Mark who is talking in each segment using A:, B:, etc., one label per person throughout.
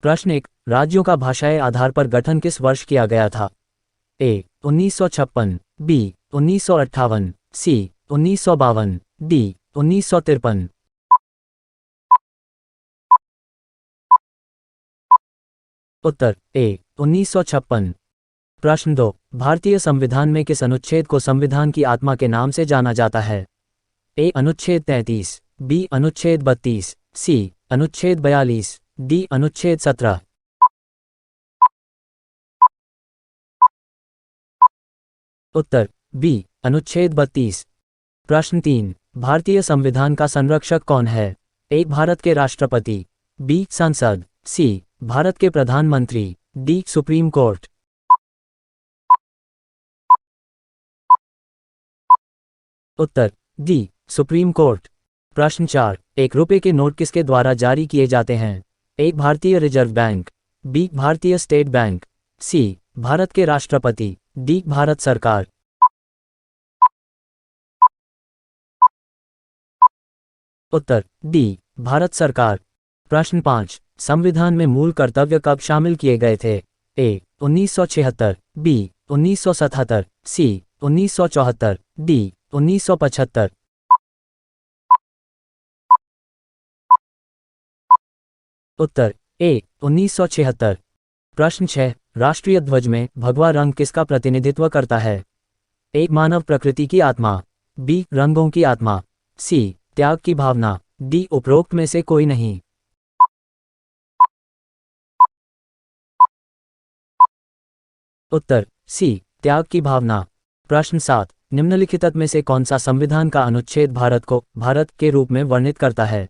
A: प्रश्न 1, राज्यों का भाषाई आधार पर गठन किस वर्ष किया गया था? ए 1956, बी 1958, सी 1952, डी 1953। उत्तर ए 1956। प्रश्न 2, भारतीय संविधान में किस अनुच्छेद को संविधान की आत्मा के नाम से जाना जाता है? ए अनुच्छेद 33, बी अनुच्छेद 32, सी अनुच्छेद 42, डी अनुच्छेद 17। उत्तर बी अनुच्छेद 32। प्रश्न 3, भारतीय संविधान का संरक्षक कौन है? ए भारत के राष्ट्रपति, बी संसद, सी भारत के प्रधानमंत्री, डी सुप्रीम कोर्ट। उत्तर डी सुप्रीम कोर्ट। प्रश्न 4, एक रुपए के नोट किसके द्वारा जारी किए जाते हैं? ए भारतीय रिजर्व बैंक, बी भारतीय स्टेट बैंक, सी भारत के राष्ट्रपति, डी भारत सरकार। उत्तर डी भारत सरकार। प्रश्न 5, संविधान में मूल कर्तव्य कब शामिल किए गए थे? ए 1976, बी 1977, सी 1974, डी 1975। उत्तर ए 1976। प्रश्न 6, राष्ट्रीय ध्वज में भगवा रंग किसका प्रतिनिधित्व करता है? ए मानव प्रकृति की आत्मा, बी रंगों की आत्मा, सी त्याग की भावना, डी उपरोक्त में से कोई नहीं। उत्तर सी त्याग की भावना। प्रश्न 7, निम्नलिखित में से कौन सा संविधान का अनुच्छेद भारत को भारत के रूप में वर्णित करता है?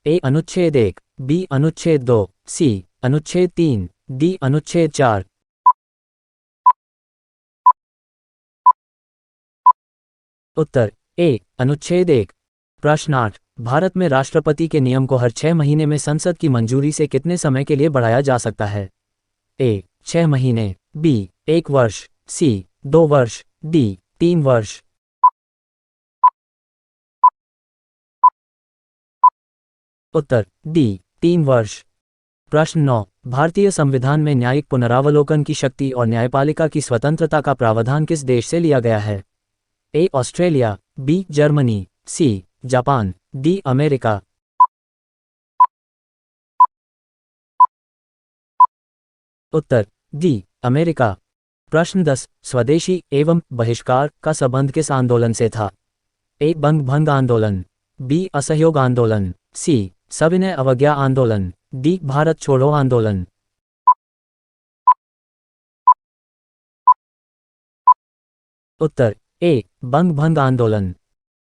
A: ए अनुच्छेद 1, बी अनुच्छेद 2, सी अनुच्छेद 3, डी अनुच्छेद 4। उत्तर ए अनुच्छेद 1। प्रश्न 8, भारत में राष्ट्रपति के नियम को हर 6 महीने में संसद की मंजूरी से कितने समय के लिए बढ़ाया जा सकता है? ए 6 महीने, बी 1 वर्ष, सी 2 वर्ष, डी 3 वर्ष। उत्तर डी 3 वर्ष। प्रश्न 9, भारतीय संविधान में न्यायिक पुनरावलोकन की शक्ति और न्यायपालिका की स्वतंत्रता का प्रावधान किस देश से लिया गया है? A Australia, B Germany, C Japan, D America. उत्तर डी अमेरिका। प्रश्न 10, स्वदेशी एवं बहिष्कार का संबंध किस आंदोलन से था? ए बंग भंग आंदोलन, बी असहयोग आंदोलन, सी सविनय अवज्ञा आंदोलन, डी भारत छोड़ो आंदोलन। उत्तर ए बंग भंग आंदोलन।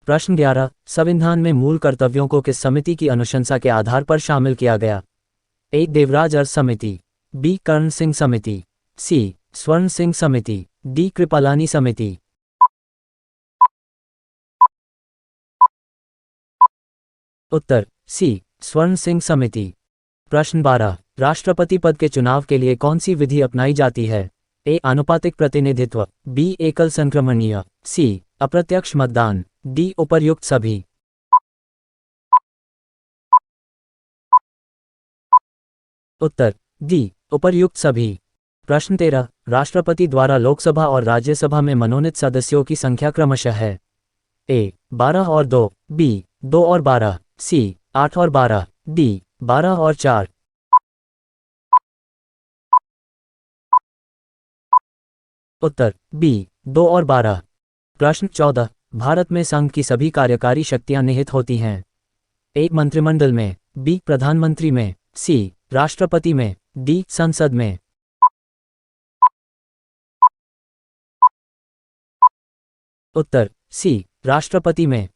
A: प्रश्न 11, संविधान में मूल कर्तव्यों को किस समिति की अनुशंसा के आधार पर शामिल किया गया? ए देवराज अर्थ समिति, बी कर्ण सिंह समिति, सी स्वर्ण सिंह समिति, डी कृपलानी समिति। उत्तर सी स्वर्ण सिंह समिति। प्रश्न 12, राष्ट्रपति पद के चुनाव के लिए कौन सी विधि अपनाई जाती है? ए आनुपातिक प्रतिनिधित्व, बी एकल संक्रमणीय, सी अप्रत्यक्ष मतदान, डी उपर्युक्त सभी। उत्तर डी उपर्युक्त सभी। प्रश्न 13, राष्ट्रपति द्वारा लोकसभा और राज्यसभा में मनोनीत सदस्यों की संख्या क्रमशः है? ए 12 और 2, बी 2 और 12, सी 8 और 12, डी 12 और 4। उत्तर बी 2 और 12। प्रश्न 14, भारत में संघ की सभी कार्यकारी शक्तियां निहित होती हैं? ए मंत्रिमंडल में, बी प्रधानमंत्री में, सी राष्ट्रपति में, डी संसद में। उत्तर सी राष्ट्रपति में।